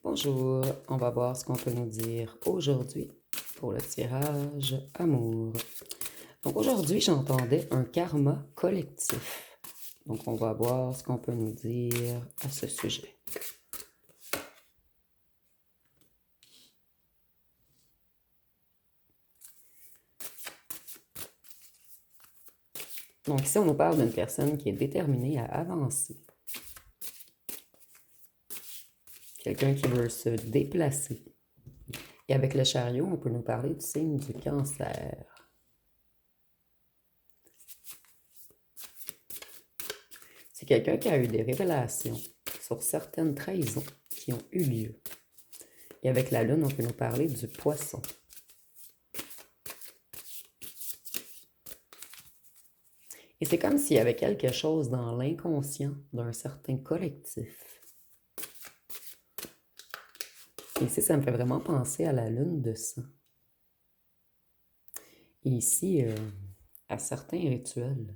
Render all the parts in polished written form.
Bonjour, on va voir ce qu'on peut nous dire aujourd'hui pour le tirage amour. Donc aujourd'hui, j'entendais un karma collectif. Donc on va voir ce qu'on peut nous dire à ce sujet. Donc ici, on nous parle d'une personne qui est déterminée à avancer. Quelqu'un qui veut se déplacer. Et avec le chariot, on peut nous parler du signe du cancer. C'est quelqu'un qui a eu des révélations sur certaines trahisons qui ont eu lieu. Et avec la lune, on peut nous parler du poisson. Et c'est comme s'il y avait quelque chose dans l'inconscient d'un certain collectif. Et ici, ça me fait vraiment penser à la lune de sang. Et ici, à certains rituels.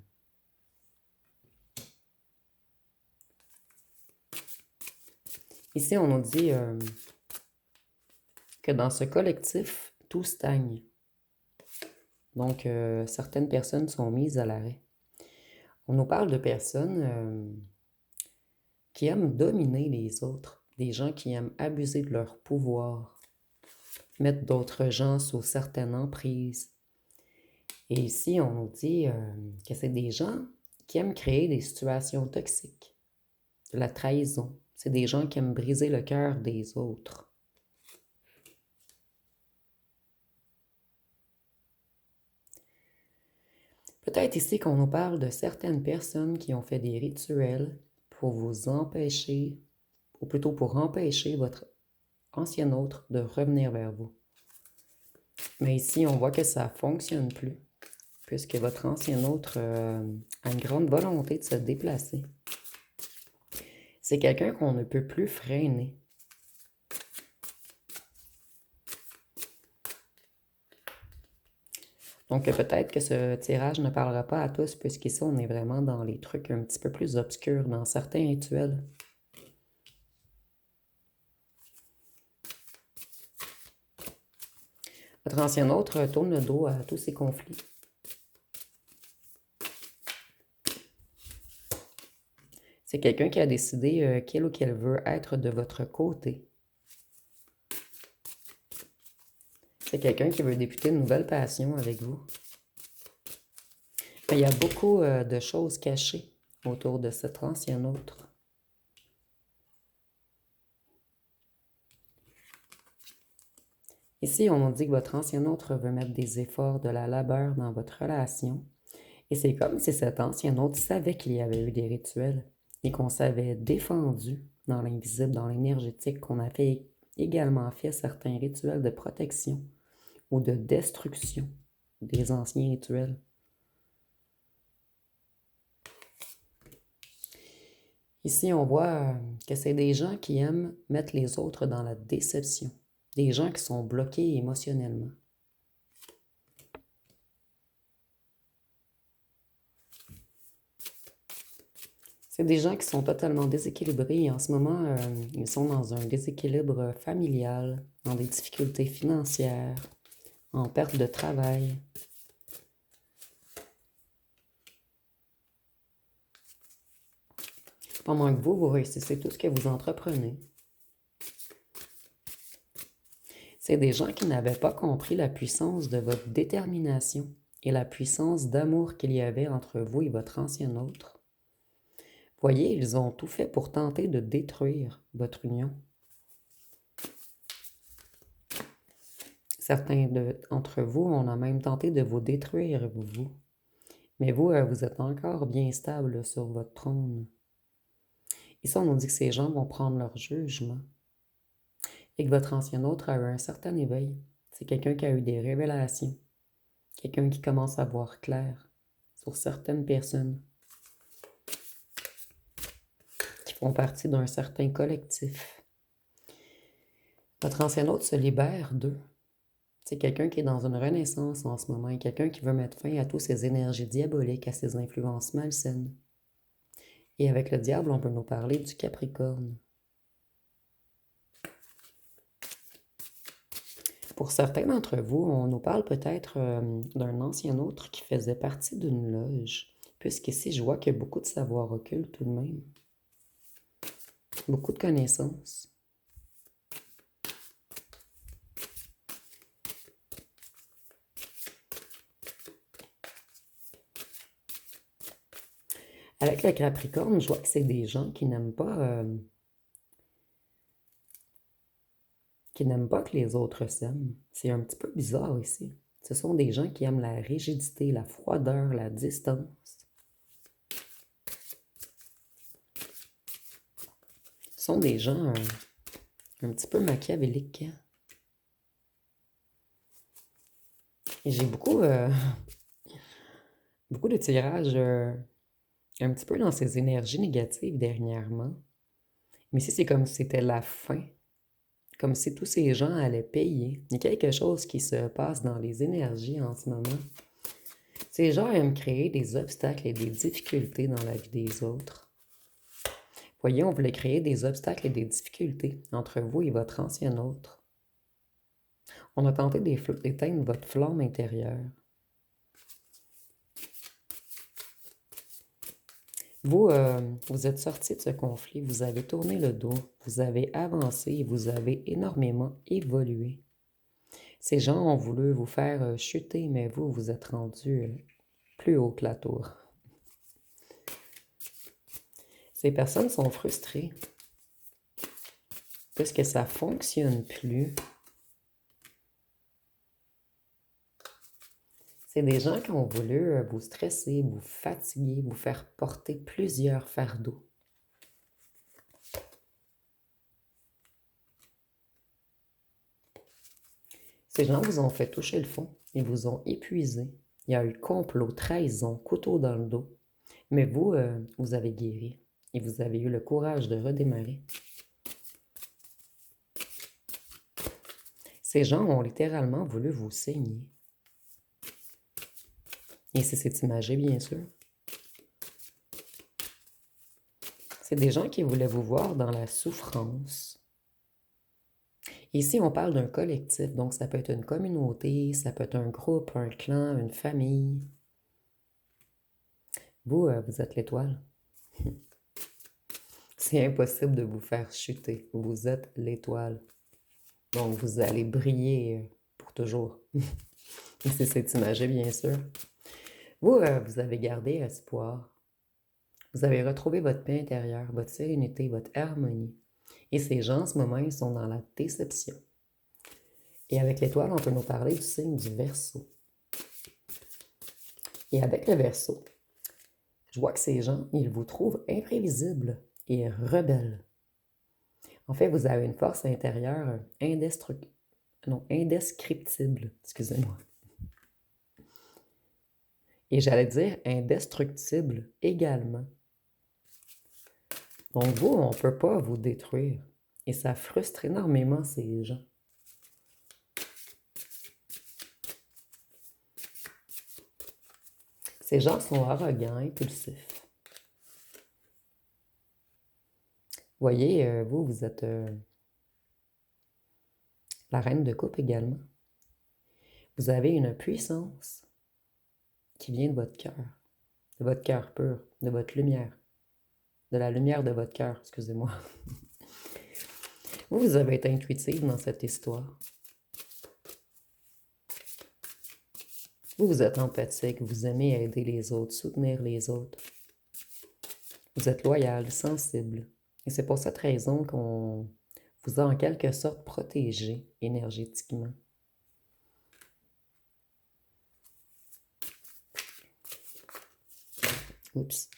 Ici, on nous dit que dans ce collectif, tout stagne. Donc, certaines personnes sont mises à l'arrêt. On nous parle de personnes qui aiment dominer les autres, des gens qui aiment abuser de leur pouvoir, mettre d'autres gens sous certaines emprises. Et ici, on nous dit que c'est des gens qui aiment créer des situations toxiques, de la trahison. C'est des gens qui aiment briser le cœur des autres. Peut-être ici qu'on nous parle de certaines personnes qui ont fait des rituels pour vous empêcher, ou plutôt pour empêcher votre ancien autre de revenir vers vous. Mais ici, on voit que ça ne fonctionne plus, puisque votre ancien autre a une grande volonté de se déplacer. C'est quelqu'un qu'on ne peut plus freiner. Donc peut-être que ce tirage ne parlera pas à tous, puisqu'ici, on est vraiment dans les trucs un petit peu plus obscurs, dans certains rituels. Votre ancien autre tourne le dos à tous ces conflits. C'est quelqu'un qui a décidé qu'il ou qu'elle veut être de votre côté. C'est quelqu'un qui veut débuter une nouvelle passion avec vous. Mais il y a beaucoup de choses cachées autour de cet ancien autre. Ici, on nous dit que votre ancien autre veut mettre des efforts, de la labeur dans votre relation. Et c'est comme si cet ancien autre savait qu'il y avait eu des rituels et qu'on s'avait défendu dans l'invisible, dans l'énergétique, qu'on avait également fait certains rituels de protection ou de destruction des anciens rituels. Ici, on voit que c'est des gens qui aiment mettre les autres dans la déception, des gens qui sont bloqués émotionnellement. C'est des gens qui sont totalement déséquilibrés et en ce moment, ils sont dans un déséquilibre familial, dans des difficultés financières, en perte de travail. Pendant que vous réussissez tout ce que vous entreprenez. C'est des gens qui n'avaient pas compris la puissance de votre détermination et la puissance d'amour qu'il y avait entre vous et votre ancien autre. Voyez, ils ont tout fait pour tenter de détruire votre union. Certains d'entre vous, on a même tenté de vous détruire, vous. Mais vous, vous êtes encore bien stable sur votre trône. Ici, on nous dit que ces gens vont prendre leur jugement et que votre ancien autre a eu un certain éveil. C'est quelqu'un qui a eu des révélations, quelqu'un qui commence à voir clair sur certaines personnes qui font partie d'un certain collectif. Votre ancien autre se libère d'eux. C'est quelqu'un qui est dans une renaissance en ce moment, quelqu'un qui veut mettre fin à toutes ces énergies diaboliques, à ces influences malsaines. Et avec le diable, on peut nous parler du Capricorne. Pour certains d'entre vous, on nous parle peut-être d'un ancien autre qui faisait partie d'une loge, puisqu'ici, je vois qu'il y a beaucoup de savoir occulte tout de même, beaucoup de connaissances. Avec le Capricorne, je vois que c'est des gens qui n'aiment pas que les autres s'aiment. C'est un petit peu bizarre ici. Ce sont des gens qui aiment la rigidité, la froideur, la distance. Ce sont des gens un petit peu machiavéliques. Et j'ai beaucoup de tirages un petit peu dans ces énergies négatives dernièrement. Mais ici, c'est comme si c'était la fin. Comme si tous ces gens allaient payer. Il y a quelque chose qui se passe dans les énergies en ce moment. Ces gens aiment créer des obstacles et des difficultés dans la vie des autres. Voyez, on voulait créer des obstacles et des difficultés entre vous et votre ancien autre. On a tenté d'éteindre votre flamme intérieure. Vous, vous êtes sorti de ce conflit, vous avez tourné le dos, vous avez avancé et vous avez énormément évolué. Ces gens ont voulu vous faire chuter, mais vous, vous êtes rendu plus haut que la tour. Ces personnes sont frustrées parce que ça ne fonctionne plus. C'est des gens qui ont voulu vous stresser, vous fatiguer, vous faire porter plusieurs fardeaux. Ces gens vous ont fait toucher le fond, ils vous ont épuisé. Il y a eu complot, trahison, couteau dans le dos. Mais vous, vous avez guéri et vous avez eu le courage de redémarrer. Ces gens ont littéralement voulu vous saigner. Et c'est imagé, bien sûr. C'est des gens qui voulaient vous voir dans la souffrance. Ici, on parle d'un collectif, donc ça peut être une communauté, ça peut être un groupe, un clan, une famille. Vous, vous êtes l'étoile. C'est impossible de vous faire chuter. Vous êtes l'étoile. Donc, vous allez briller pour toujours. Et c'est imagé, bien sûr. Vous, vous avez gardé espoir. Vous avez retrouvé votre paix intérieure, votre sérénité, votre harmonie. Et ces gens, en ce moment, ils sont dans la déception. Et avec l'étoile, on peut nous parler du signe du Verseau. Et avec le Verseau, je vois que ces gens, ils vous trouvent imprévisibles et rebelles. En fait, vous avez une force intérieure indescriptible, excusez-moi. Et j'allais dire indestructible également. Donc vous, on ne peut pas vous détruire. Et ça frustre énormément ces gens. Ces gens sont arrogants, impulsifs. Voyez, vous, vous êtes la reine de coupe également. Vous avez une puissance qui vient de votre cœur pur, de votre lumière, de la lumière de votre cœur, excusez-moi. Vous avez été intuitive dans cette histoire. Vous êtes empathique, vous aimez aider les autres, soutenir les autres. Vous êtes loyal, sensible. Et c'est pour cette raison qu'on vous a en quelque sorte protégé énergétiquement. Oups.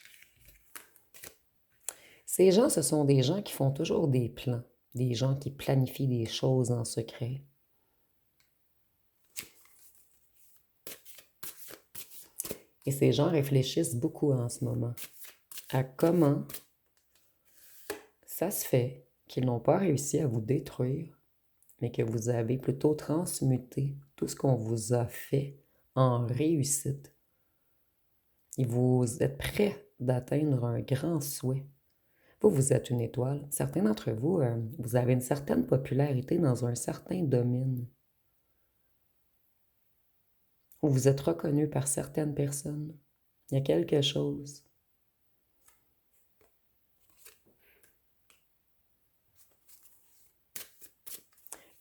Ces gens, ce sont des gens qui font toujours des plans, des gens qui planifient des choses en secret. Et ces gens réfléchissent beaucoup en ce moment à comment ça se fait qu'ils n'ont pas réussi à vous détruire, mais que vous avez plutôt transmuté tout ce qu'on vous a fait en réussite. Et vous êtes prêts d'atteindre un grand souhait. Vous êtes une étoile. Certains d'entre vous, vous avez une certaine popularité dans un certain domaine. Ou vous êtes reconnu par certaines personnes. Il y a quelque chose.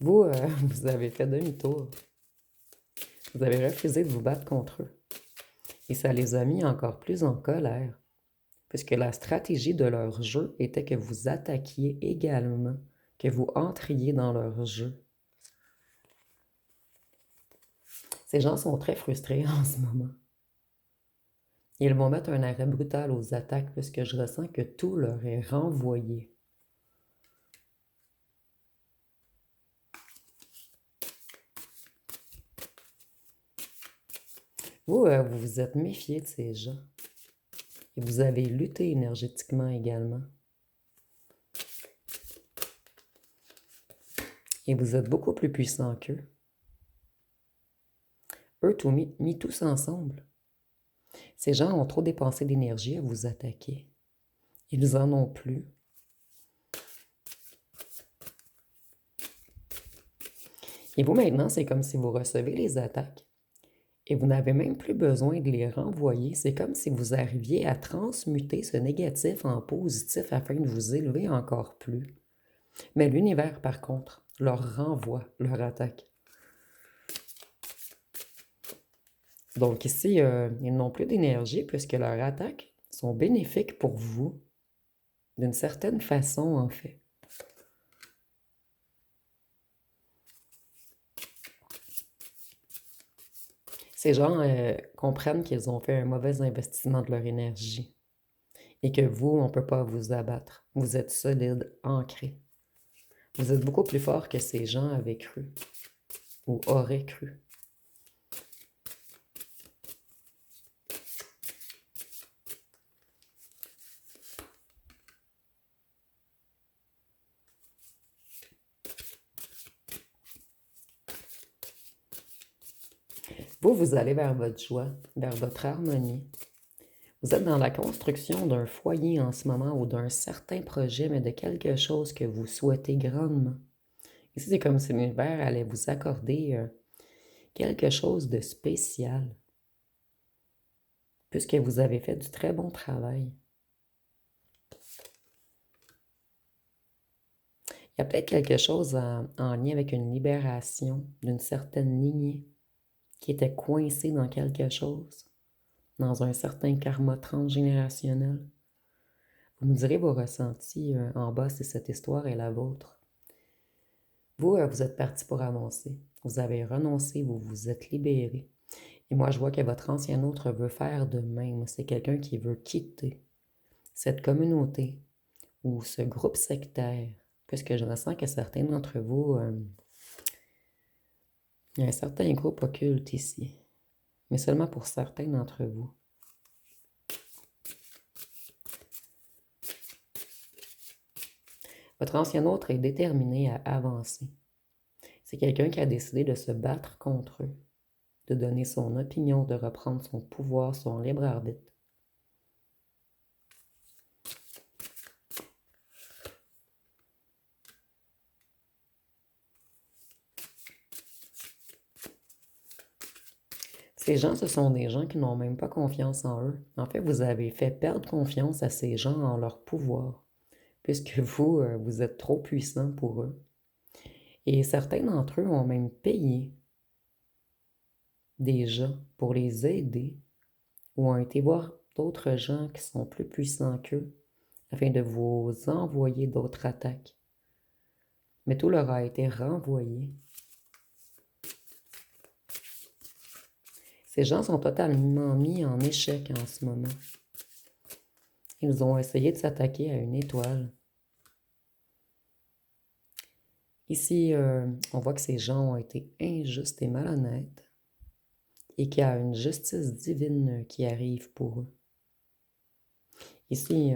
Vous, vous avez fait demi-tour. Vous avez refusé de vous battre contre eux. Et ça les a mis encore plus en colère, puisque la stratégie de leur jeu était que vous attaquiez également, que vous entriez dans leur jeu. Ces gens sont très frustrés en ce moment. Ils vont mettre un arrêt brutal aux attaques puisque je ressens que tout leur est renvoyé. Vous, vous vous êtes méfié de ces gens. Et vous avez lutté énergétiquement également. Et vous êtes beaucoup plus puissant qu'eux. Eux, tout mis tous ensemble. Ces gens ont trop dépensé d'énergie à vous attaquer. Ils en ont plus. Et vous, maintenant, c'est comme si vous recevez les attaques et vous n'avez même plus besoin de les renvoyer. C'est comme si vous arriviez à transmuter ce négatif en positif afin de vous élever encore plus. Mais l'univers, par contre, leur renvoie leur attaque. Donc ici, ils n'ont plus d'énergie puisque leurs attaques sont bénéfiques pour vous, d'une certaine façon en fait. Ces gens comprennent qu'ils ont fait un mauvais investissement de leur énergie et que vous, on ne peut pas vous abattre. Vous êtes solide, ancré. Vous êtes beaucoup plus fort que ces gens avaient cru ou auraient cru. Vous, vous allez vers votre joie, vers votre harmonie. Vous êtes dans la construction d'un foyer en ce moment ou d'un certain projet, mais de quelque chose que vous souhaitez grandement. Ici, c'est comme si l'univers allait vous accorder quelque chose de spécial, puisque vous avez fait du très bon travail. Il y a peut-être quelque chose en lien avec une libération d'une certaine lignée qui était coincée dans quelque chose, dans un certain karma transgénérationnel. Vous me direz vos ressentis en bas si cette histoire est la vôtre. Vous, vous êtes parti pour avancer. Vous avez renoncé, vous vous êtes libéré. Et moi, je vois que votre ancien autre veut faire de même. C'est quelqu'un qui veut quitter cette communauté ou ce groupe sectaire, puisque je ressens que certains d'entre vous, il y a un certain groupe occulte ici, mais seulement pour certains d'entre vous. Votre ancien autre est déterminé à avancer. C'est quelqu'un qui a décidé de se battre contre eux, de donner son opinion, de reprendre son pouvoir, son libre arbitre. Ces gens, ce sont des gens qui n'ont même pas confiance en eux. En fait, vous avez fait perdre confiance à ces gens en leur pouvoir, puisque vous, vous êtes trop puissant pour eux. Et certains d'entre eux ont même payé des gens pour les aider ou ont été voir d'autres gens qui sont plus puissants qu'eux afin de vous envoyer d'autres attaques. Mais tout leur a été renvoyé. Ces gens sont totalement mis en échec en ce moment. Ils ont essayé de s'attaquer à une étoile. Ici, on voit que ces gens ont été injustes et malhonnêtes et qu'il y a une justice divine qui arrive pour eux. Ici,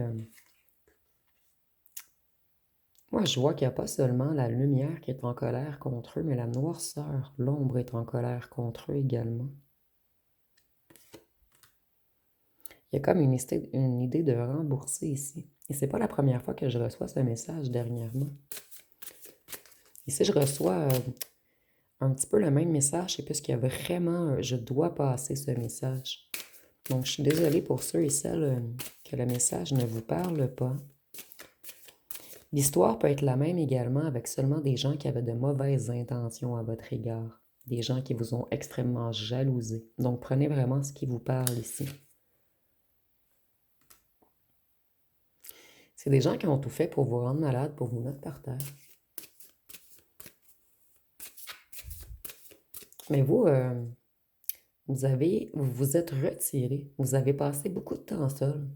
moi, je vois qu'il n'y a pas seulement la lumière qui est en colère contre eux, mais la noirceur, l'ombre est en colère contre eux également. Il y a comme une idée de rembourser ici. Et c'est pas la première fois que je reçois ce message dernièrement. Ici, je reçois un petit peu le même message, c'est plus qu'il y a vraiment, je dois passer ce message. Donc, je suis désolée pour ceux et celles que le message ne vous parle pas. L'histoire peut être la même également avec seulement des gens qui avaient de mauvaises intentions à votre égard, des gens qui vous ont extrêmement jalousé. Donc, prenez vraiment ce qui vous parle ici. C'est des gens qui ont tout fait pour vous rendre malade, pour vous mettre par terre. Mais vous, vous vous êtes retiré, vous avez passé beaucoup de temps seul,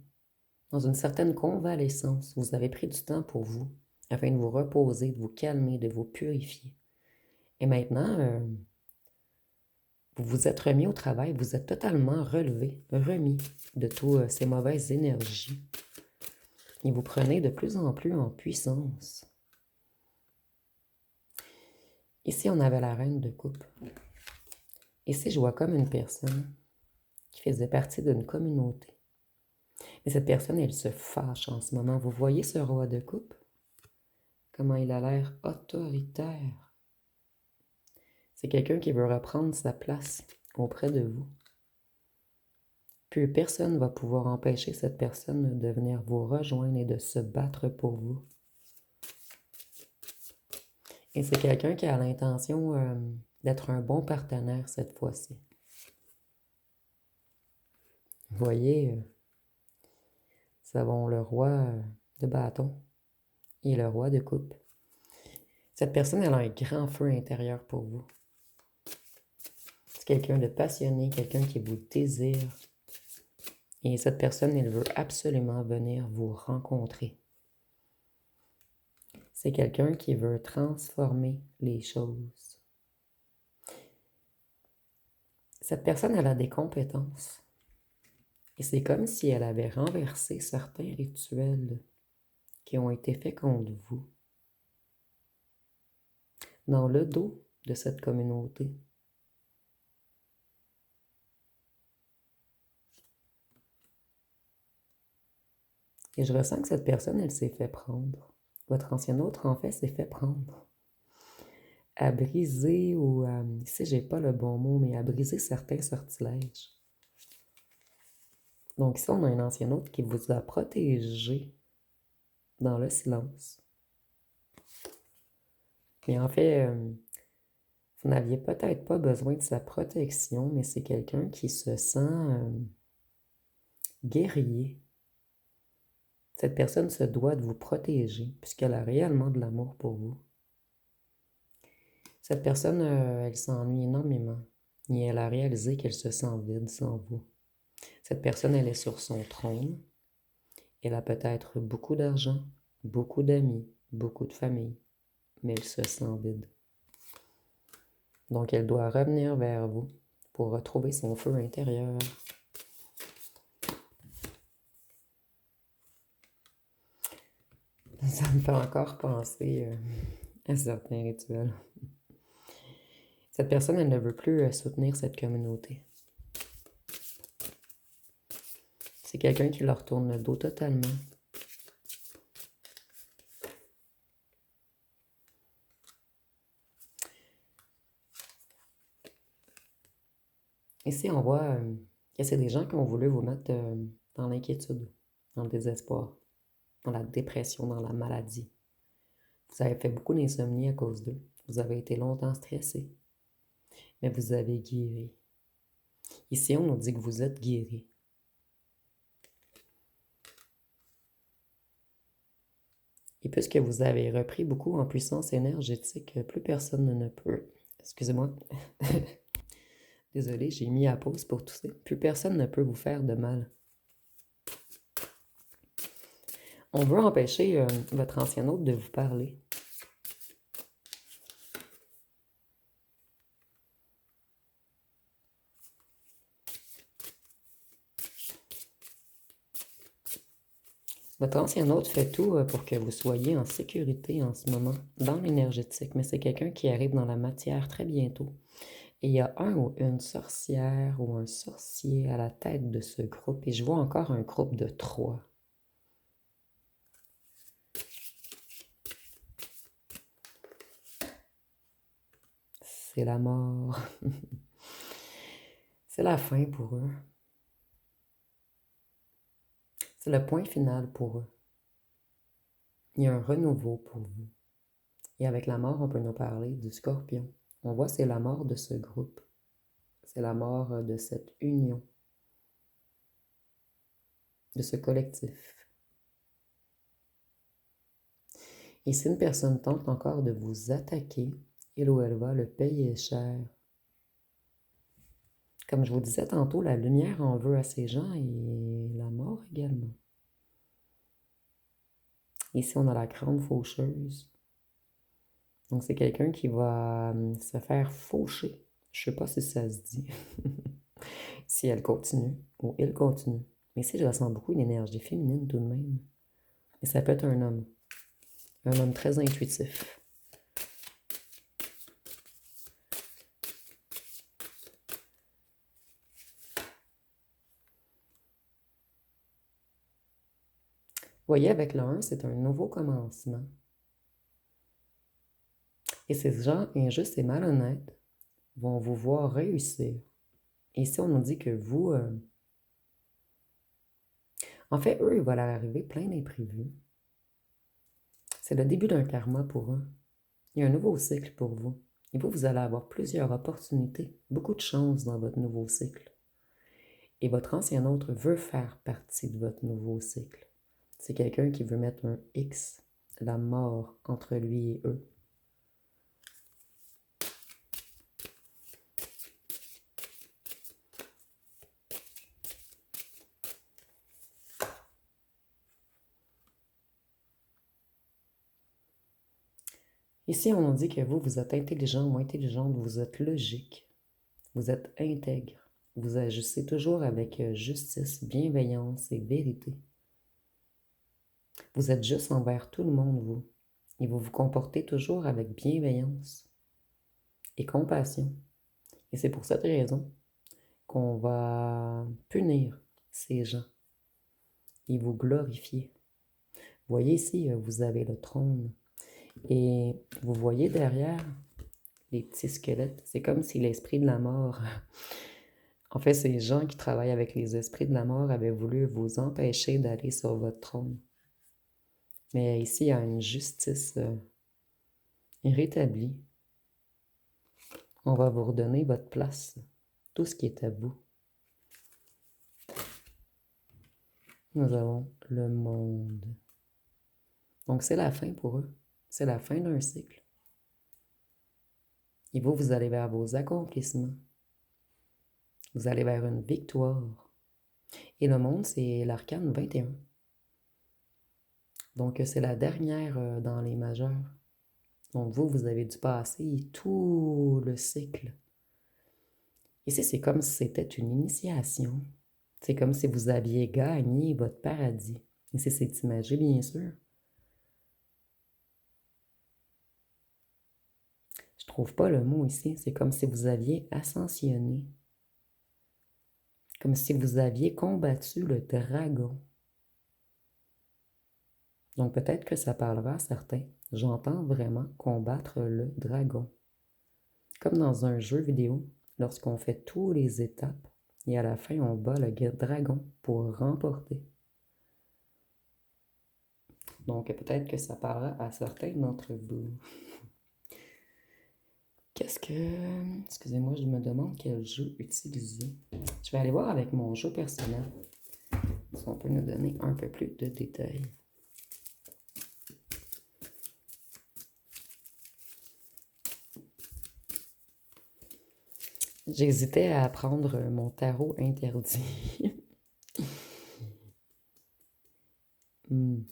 dans une certaine convalescence. Vous avez pris du temps pour vous, afin de vous reposer, de vous calmer, de vous purifier. Et maintenant, vous vous êtes remis au travail, vous êtes totalement relevé, remis de toutes ces mauvaises énergies. Et vous prenez de plus en plus en puissance. Ici, on avait la reine de coupe. Ici, je vois comme une personne qui faisait partie d'une communauté. Et cette personne, elle se fâche en ce moment. Vous voyez ce roi de coupe? Comment il a l'air autoritaire. C'est quelqu'un qui veut reprendre sa place auprès de vous. Plus personne ne va pouvoir empêcher cette personne de venir vous rejoindre et de se battre pour vous. Et c'est quelqu'un qui a l'intention d'être un bon partenaire cette fois-ci. Vous voyez, nous avons le roi de bâton et le roi de coupe. Cette personne, elle a un grand feu intérieur pour vous. C'est quelqu'un de passionné, quelqu'un qui vous désire. Et cette personne, elle veut absolument venir vous rencontrer. C'est quelqu'un qui veut transformer les choses. Cette personne, elle a des compétences. Et c'est comme si elle avait renversé certains rituels qui ont été faits contre vous dans le dos de cette communauté. Et je ressens que cette personne, elle s'est fait prendre. Votre ancien autre, en fait, s'est fait prendre. À briser ou à... Ici, j'ai pas le bon mot, mais à briser certains sortilèges. Donc ici, on a un ancien autre qui vous a protégé dans le silence. Mais en fait, vous n'aviez peut-être pas besoin de sa protection, mais c'est quelqu'un qui se sent guerrier. Cette personne se doit de vous protéger, puisqu'elle a réellement de l'amour pour vous. Cette personne, elle s'ennuie énormément, et elle a réalisé qu'elle se sent vide sans vous. Cette personne, elle est sur son trône. Elle a peut-être beaucoup d'argent, beaucoup d'amis, beaucoup de famille, mais elle se sent vide. Donc, elle doit revenir vers vous pour retrouver son feu intérieur. Ça me fait encore penser à certains rituels. Cette personne, elle ne veut plus soutenir cette communauté. C'est quelqu'un qui leur tourne le dos totalement. Ici, on voit que c'est des gens qui ont voulu vous mettre dans l'inquiétude, dans le désespoir, dans la dépression, dans la maladie. Vous avez fait beaucoup d'insomnie à cause d'eux. Vous avez été longtemps stressé, mais vous avez guéri. Ici, on nous dit que vous êtes guéri. Et puisque vous avez repris beaucoup en puissance énergétique, plus personne ne peut... Excusez-moi. Désolée, j'ai mis à pause pour tousser. Plus personne ne peut vous faire de mal. On veut empêcher votre ancien hôte de vous parler. Votre ancien hôte fait tout pour que vous soyez en sécurité en ce moment, dans l'énergétique, mais c'est quelqu'un qui arrive dans la matière très bientôt. Et il y a un ou une sorcière ou un sorcier à la tête de ce groupe, et je vois encore un groupe de 3. c'est la mort. C'est la fin pour eux. C'est le point final pour eux. Il y a un renouveau pour vous. Et avec la mort, on peut nous parler du Scorpion. On voit c'est la mort de ce groupe. C'est la mort de cette union, de ce collectif. Et si une personne tente encore de vous attaquer, il ou elle va le payer cher. Comme je vous disais tantôt, la lumière en veut à ces gens et la mort également. Ici, on a la grande faucheuse. Donc, c'est quelqu'un qui va se faire faucher. Je ne sais pas si ça se dit. Si elle continue ou il continue. Mais ici, je ressens beaucoup une énergie féminine tout de même. Et ça peut être un homme. Un homme très intuitif. Vous voyez, avec le 1, c'est un nouveau commencement. Et ces gens injustes et malhonnêtes vont vous voir réussir. Et ici, on nous dit que vous... En fait, eux, il va leur arriver plein d'imprévus. C'est le début d'un karma pour eux. Il y a un nouveau cycle pour vous. Et vous allez avoir plusieurs opportunités, beaucoup de chance dans votre nouveau cycle. Et votre ancien autre veut faire partie de votre nouveau cycle. C'est quelqu'un qui veut mettre un X, la mort, entre lui et eux. Ici, on nous dit que vous êtes intelligent ou intelligente, vous êtes logique, vous êtes intègre, vous agissez toujours avec justice, bienveillance et vérité. Vous êtes juste envers tout le monde, vous. Et vous vous comportez toujours avec bienveillance et compassion. Et c'est pour cette raison qu'on va punir ces gens et vous glorifier. Vous voyez ici, vous avez le trône. Et vous voyez derrière les petits squelettes, c'est comme si l'esprit de la mort... En fait, ces gens qui travaillent avec les esprits de la mort avaient voulu vous empêcher d'aller sur votre trône. Mais ici, il y a une justice rétablie. On va vous redonner votre place, tout ce qui est à vous. Nous avons le monde. Donc, c'est la fin pour eux. C'est la fin d'un cycle. Et vous allez vers vos accomplissements. Vous allez vers une victoire. Et le monde, c'est l'arcane 21. Donc, c'est la dernière dans les majeurs. Donc, vous avez dû passer tout le cycle. Ici, c'est comme si c'était une initiation. C'est comme si vous aviez gagné votre paradis. Ici, c'est imagé, bien sûr. Je trouve pas le mot ici. C'est comme si vous aviez ascensionné. Comme si vous aviez combattu le dragon. Donc peut-être que ça parlera à certains. J'entends vraiment combattre le dragon. Comme dans un jeu vidéo, lorsqu'on fait toutes les étapes et à la fin on bat le dragon pour remporter. Donc peut-être que ça parlera à certains d'entre vous. Qu'est-ce que... Excusez-moi, je me demande quel jeu utiliser. Je vais aller voir avec mon jeu personnel. Si on peut nous donner un peu plus de détails. J'hésitais à prendre mon tarot interdit. Je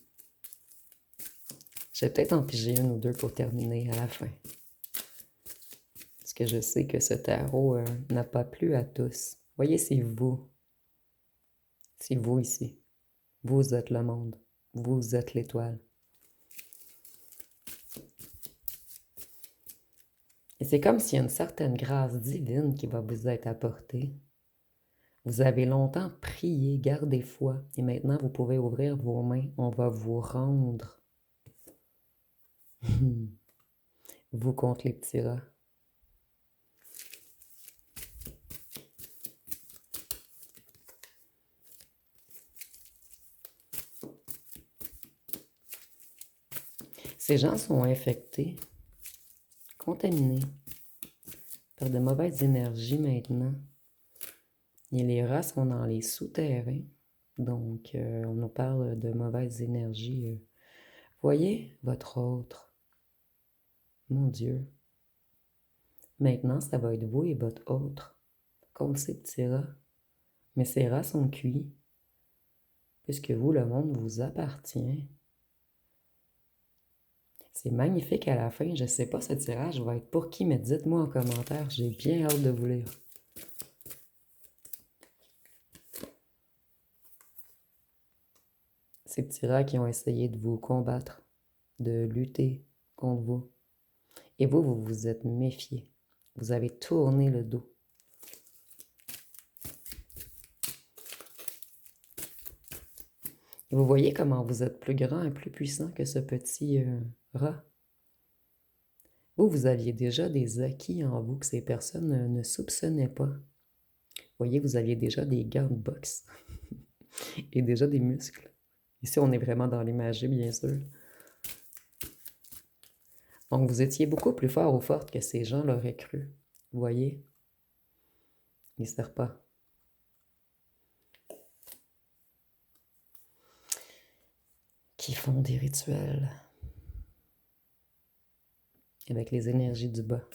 vais peut-être en piger une ou deux pour terminer à la fin. Parce que je sais que ce tarot n'a pas plu à tous. Voyez, c'est vous. C'est vous ici. Vous êtes le monde. Vous êtes l'étoile. Et c'est comme s'il y a une certaine grâce divine qui va vous être apportée. Vous avez longtemps prié, gardé foi, et maintenant vous pouvez ouvrir vos mains. On va vous rendre. Vous contre les petits rats. Ces gens sont infectés, contaminés par de mauvaises énergies maintenant. Et les rats sont dans les souterrains. Donc, on nous parle de mauvaises énergies. Voyez votre autre. Mon Dieu. Maintenant, ça va être vous et votre autre contre ces petits rats. Mais ces rats sont cuits, puisque vous, le monde vous appartient. C'est magnifique à la fin. Je ne sais pas ce tirage va être pour qui, mais dites-moi en commentaire. J'ai bien hâte de vous lire. Ces petits rats qui ont essayé de vous combattre, de lutter contre vous. Et vous, vous vous êtes méfié. Vous avez tourné le dos. Et vous voyez comment vous êtes plus grand et plus puissant que ce petit rat. Vous, vous aviez déjà des acquis en vous que ces personnes ne soupçonnaient pas. Vous voyez, vous aviez déjà des gants de boxe et déjà des muscles. Ici, on est vraiment dans l'imagerie, bien sûr. Donc, vous étiez beaucoup plus fort ou forte que ces gens l'auraient cru. Vous voyez? Les serpents. Qui font des rituels avec les énergies du bas.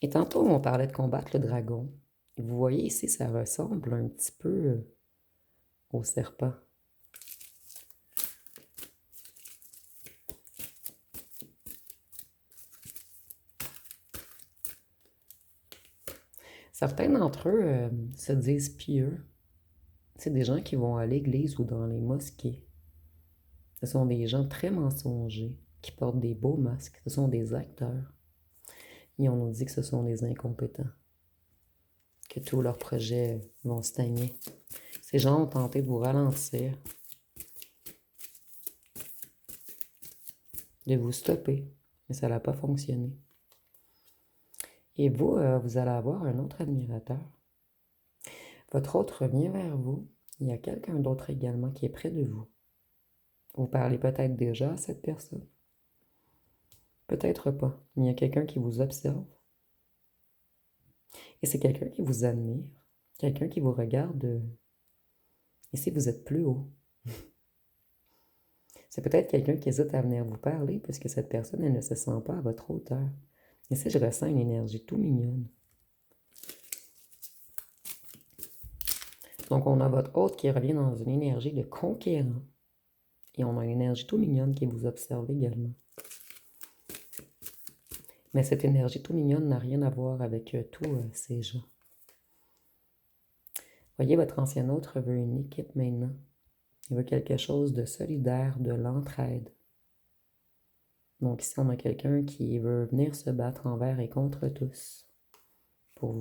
Et tantôt, on parlait de combattre le dragon. Vous voyez ici, ça ressemble un petit peu au serpent. Certains d'entre eux se disent pieux. C'est des gens qui vont à l'église ou dans les mosquées. Ce sont des gens très mensongers, qui portent des beaux masques. Ce sont des acteurs. Et on nous dit que ce sont des incompétents. Que tous leurs projets vont stagner. Ces gens ont tenté de vous ralentir, de vous stopper, mais ça n'a pas fonctionné. Et vous, vous allez avoir un autre admirateur. Votre autre revient vers vous. Il y a quelqu'un d'autre également qui est près de vous. Vous parlez peut-être déjà à cette personne. Peut-être pas, mais il y a quelqu'un qui vous observe. Et c'est quelqu'un qui vous admire, quelqu'un qui vous regarde. Ici, vous êtes plus haut. C'est peut-être quelqu'un qui hésite à venir vous parler puisque cette personne, elle ne se sent pas à votre hauteur. Ici, je ressens une énergie tout mignonne. Donc, on a votre hôte qui revient dans une énergie de conquérant. Et on a une énergie tout mignonne qui vous observe également. Mais cette énergie tout mignonne n'a rien à voir avec tous ces gens. Voyez, votre ancien autre veut une équipe maintenant. Il veut quelque chose de solidaire, de l'entraide. Donc ici, on a quelqu'un qui veut venir se battre envers et contre tous. Pour vous.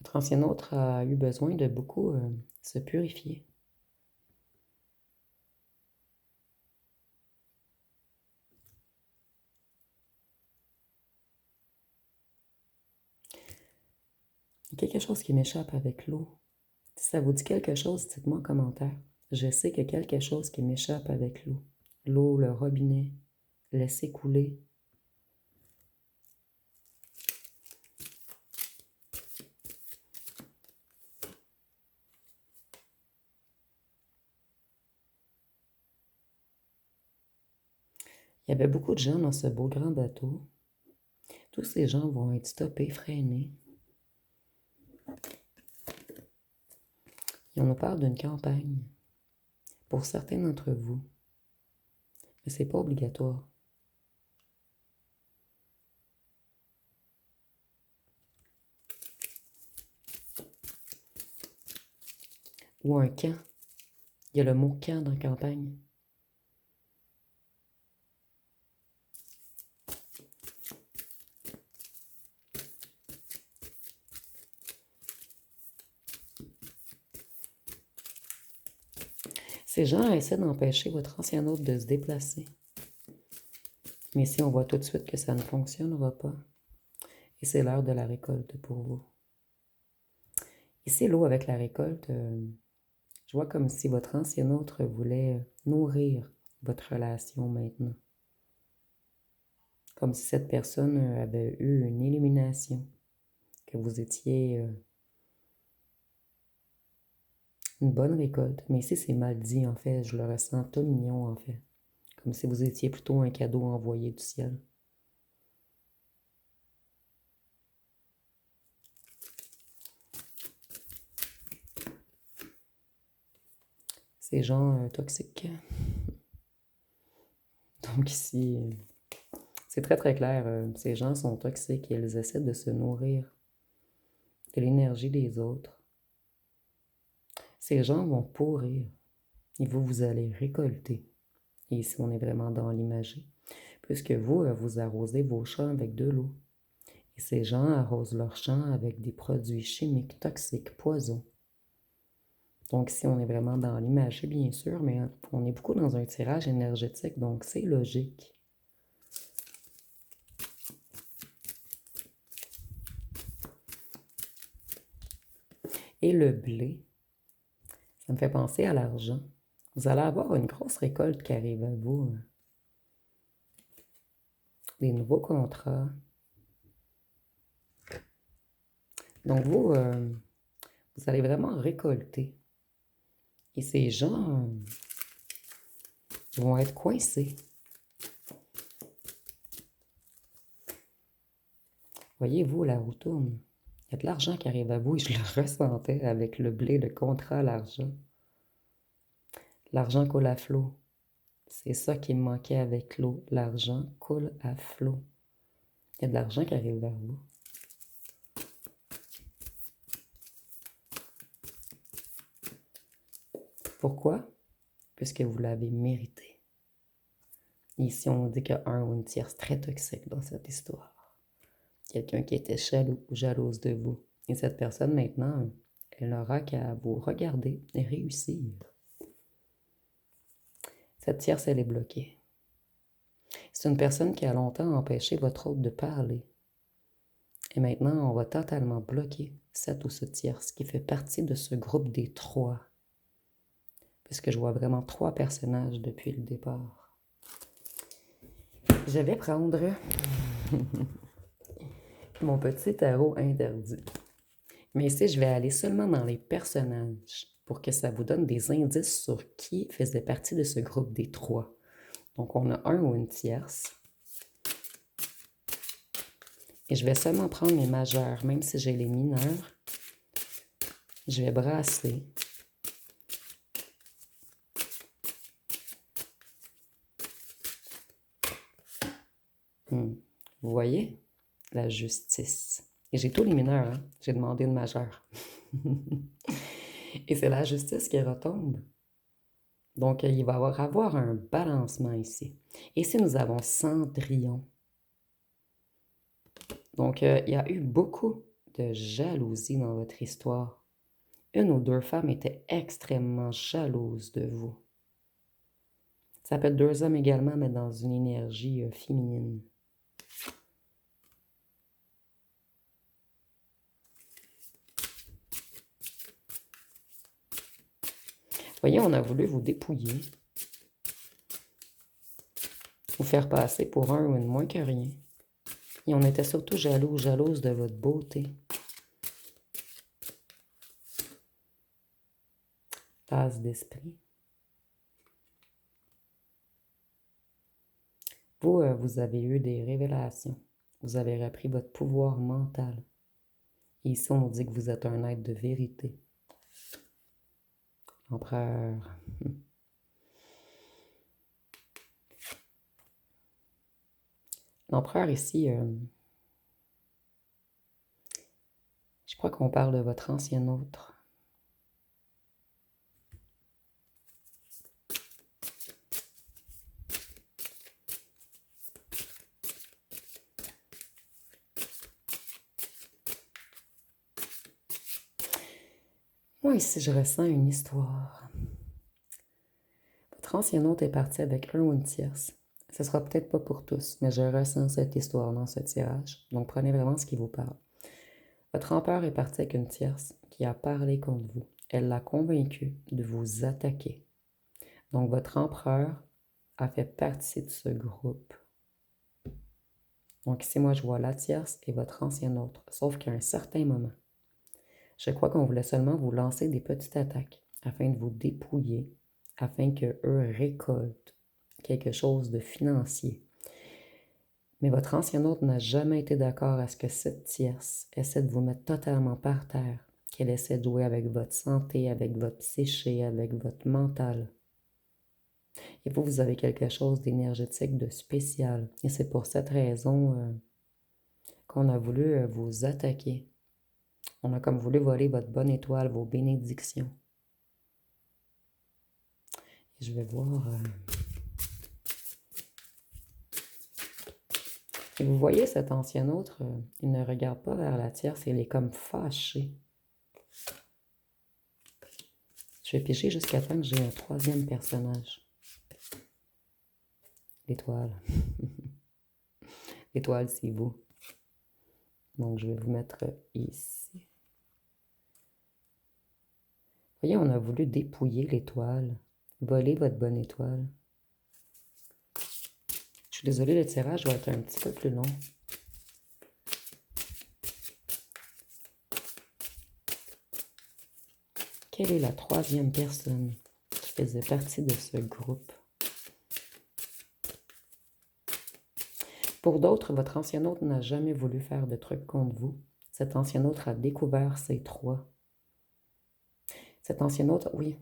Votre ancien autre a eu besoin de beaucoup se purifier. Il y a quelque chose qui m'échappe avec l'eau. Si ça vous dit quelque chose, dites-moi en commentaire. Je sais qu'il y a quelque chose qui m'échappe avec l'eau. L'eau, le robinet, laissez couler. Il y avait beaucoup de gens dans ce beau grand bateau. Tous ces gens vont être stoppés, freinés. Et on nous parle d'une campagne. Pour certains d'entre vous. Mais c'est pas obligatoire. Ou un camp. Il y a le mot camp dans campagne. Ces gens essaient d'empêcher votre ancien hôte de se déplacer. Mais ici, on voit tout de suite que ça ne fonctionnera pas. Et c'est l'heure de la récolte pour vous. Ici, l'eau avec la récolte, je vois comme si votre ancien autre voulait nourrir votre relation maintenant. Comme si cette personne avait eu une illumination, que vous étiez une bonne récolte. Mais ici, c'est mal dit, en fait. Je le ressens tout mignon, en fait. Comme si vous étiez plutôt un cadeau envoyé du ciel. Ces gens toxiques. Donc ici, c'est très très clair. Ces gens sont toxiques et ils essaient de se nourrir de l'énergie des autres. Ces gens vont pourrir et vous allez récolter. Et ici, on est vraiment dans l'imagerie. Puisque vous, vous arrosez vos champs avec de l'eau. Et ces gens arrosent leurs champs avec des produits chimiques, toxiques, poisons. Donc ici, on est vraiment dans l'imagerie, bien sûr, mais on est beaucoup dans un tirage énergétique, donc c'est logique. Et le blé, ça me fait penser à l'argent. Vous allez avoir une grosse récolte qui arrive à vous. Des nouveaux contrats. Donc vous allez vraiment récolter. Et ces gens vont être coincés. Voyez-vous, la roue tourne. Il y a de l'argent qui arrive à vous et je le ressentais avec le blé, le contrat, l'argent. L'argent coule à flot. C'est ça qui me manquait avec l'eau. L'argent coule à flot. Il y a de l'argent qui arrive vers vous. Pourquoi? Puisque vous l'avez mérité. Ici, on dit qu'il y a un ou une tierce très toxique dans cette histoire. Quelqu'un qui était jaloux ou jalouse de vous. Et cette personne, maintenant, elle n'aura qu'à vous regarder et réussir. Cette tierce, elle est bloquée. C'est une personne qui a longtemps empêché votre hôte de parler. Et maintenant, on va totalement bloquer cette ou ce tierce qui fait partie de ce groupe des trois. Parce que je vois vraiment trois personnages depuis le départ. Je vais prendre mon petit tarot interdit. Mais ici, je vais aller seulement dans les personnages pour que ça vous donne des indices sur qui faisait partie de ce groupe des trois. Donc, on a un ou une tierce. Et je vais seulement prendre mes majeurs, même si j'ai les mineurs. Je vais brasser. Vous voyez? La justice. Et j'ai tous les mineurs, hein? J'ai demandé une majeure. Et c'est la justice qui retombe. Donc, il va y avoir un balancement ici. Ici, nous avons Cendrillon. Donc, il y a eu beaucoup de jalousie dans votre histoire. Une ou deux femmes étaient extrêmement jalouses de vous. Ça peut être deux hommes également, mais dans une énergie féminine. Voyez, on a voulu vous dépouiller. Vous faire passer pour un ou une moins que rien. Et on était surtout jaloux, jalouses de votre beauté. Tasse d'esprit. Vous, vous avez eu des révélations. Vous avez repris votre pouvoir mental. Et ici, on nous dit que vous êtes un être de vérité. Empereur. L'empereur ici, je crois qu'on parle de votre ancien autre. Moi, ici, je ressens une histoire. Votre ancien hôte est parti avec un ou une tierce. Ce sera peut-être pas pour tous, mais je ressens cette histoire dans ce tirage. Donc prenez vraiment ce qui vous parle. Votre empereur est parti avec une tierce qui a parlé contre vous. Elle l'a convaincu de vous attaquer. Donc votre empereur a fait partie de ce groupe. Donc ici, moi, je vois la tierce et votre ancien hôte. Sauf qu'à un certain moment, je crois qu'on voulait seulement vous lancer des petites attaques afin de vous dépouiller, afin qu'eux récoltent quelque chose de financier. Mais votre ancien hôte n'a jamais été d'accord à ce que cette tierce essaie de vous mettre totalement par terre, qu'elle essaie de jouer avec votre santé, avec votre psyché, avec votre mental. Et vous avez quelque chose d'énergétique, de spécial. Et c'est pour cette raison qu'on a voulu vous attaquer. On a comme voulu voler votre bonne étoile, vos bénédictions. Et je vais voir... Et vous voyez cet ancien autre, il ne regarde pas vers la tierce, il est comme fâché. Je vais piger jusqu'à temps que j'ai un troisième personnage. L'étoile. L'étoile, c'est vous. Donc, je vais vous mettre ici. Vous voyez, on a voulu dépouiller l'étoile, voler votre bonne étoile. Je suis désolée, le tirage va être un petit peu plus long. Quelle est la troisième personne qui faisait partie de ce groupe? Pour d'autres, votre ancien hôte n'a jamais voulu faire de trucs contre vous. Cet ancien hôte a découvert ces trois. Cet ancien hôte, oui.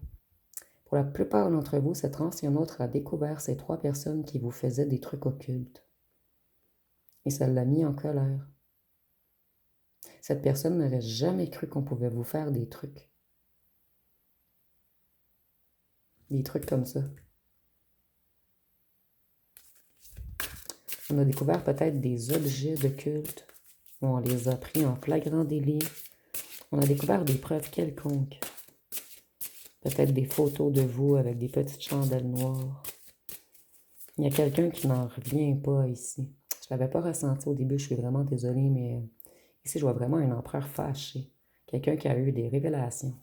Pour la plupart d'entre vous, cet ancien hôte a découvert ces trois personnes qui vous faisaient des trucs occultes. Et ça l'a mis en colère. Cette personne n'aurait jamais cru qu'on pouvait vous faire des trucs. Des trucs comme ça. On a découvert peut-être des objets de culte. On les a pris en flagrant délit. On a découvert des preuves quelconques. Peut-être des photos de vous avec des petites chandelles noires. Il y a quelqu'un qui n'en revient pas ici. Je ne l'avais pas ressenti au début, je suis vraiment désolée, mais ici, je vois vraiment un empereur fâché. Quelqu'un qui a eu des révélations.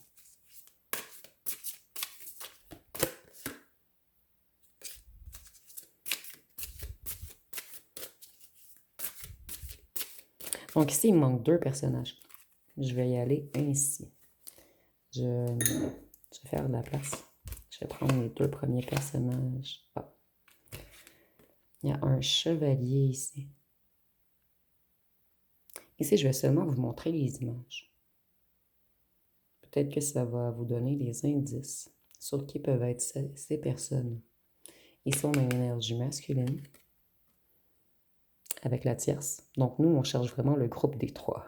Donc ici, il me manque deux personnages. Je vais y aller ainsi. Je vais faire de la place. Je vais prendre les deux premiers personnages. Ah. Il y a un chevalier ici. Ici, je vais seulement vous montrer les images. Peut-être que ça va vous donner des indices sur qui peuvent être ces personnes. Ici, on a une énergie masculine avec la tierce. Donc, nous, on cherche vraiment le groupe des trois.